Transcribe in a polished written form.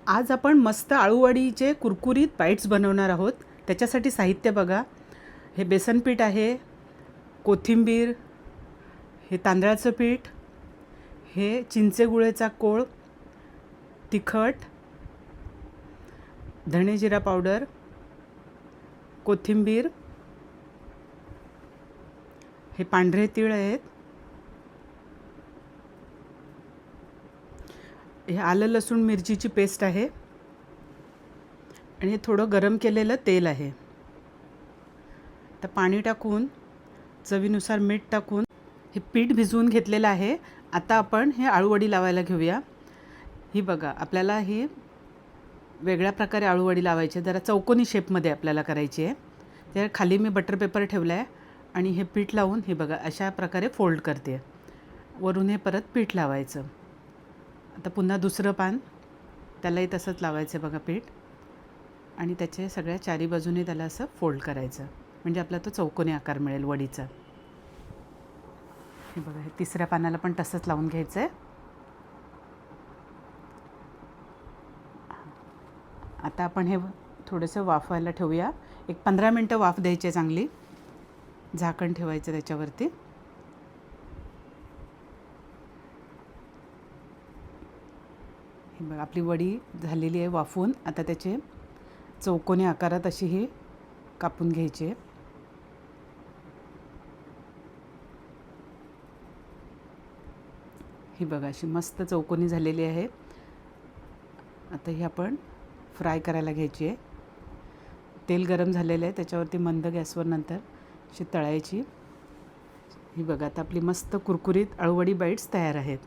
आज आपण मस्त आळूवडीचे कुरकुरीत बाईट्स बनवणार आहोत. त्याच्यासाठी साहित्य बघा. हे बेसन पीठ आहे, कोथिंबीर, हे तांदळाचं पीठ, हे चिंचेगुळेचा कोळ, तिखट, धणे जिरा पावडर, कोथिंबीर, हे पांढरे तीळ आहेत, हे आलं लसूण मिरचीची पेस्ट आहे आणि हे थोडं गरम केलेलं तेल आहे. तर पाणी टाकून चवीनुसार मीठ टाकून हे पीठ भिजवून घेतलेलं आहे. आता आपण हे आळूवडी लावायला घेऊया. ही बघा, आपल्याला ही वेगळ्या प्रकारे आळूवडी लावायची आहे. जरा चौकोनी शेपमध्ये आपल्याला करायची आहे. त्या खाली मी बटर पेपर ठेवला आहे आणि हे पीठ लावून हे बघा अशा प्रकारे फोल्ड करते. वरून हे परत पीठ लावायचं. आता पुन्हा दुसरं पान, त्यालाही तसंच लावायचं बघा पीठ, आणि त्याचे सगळ्या चारी बाजूने त्याला असं फोल्ड करायचं, म्हणजे आपला तो चौकोनी आकार मिळेल वडीचा. हे बघा, हे तिसऱ्या पानाला पण तसंच लावून घ्यायचं आहे. आता आपण हे थोडंसं वाफवायला ठेवूया. एक 15 मिनटं वाफ द्यायची आहे चांगली. झाकण ठेवायचं त्याच्यावरती. हे बघा, आपली वडी झालेली आहे वाफवून. आता त्याचे चौकोनी आकारात अशी ही कापून घ्यायची आहे. ही बघा, अशी मस्त चौकोनी झालेली आहे. आता ही आपण फ्राय करायला घ्यायची आहे. तेल गरम झालेलं आहे, त्याच्यावरती मंद गॅसवर नंतर अशी तळायची. ही बघा, आता आपली मस्त कुरकुरीत आळूवडी बाईट्स तयार आहेत.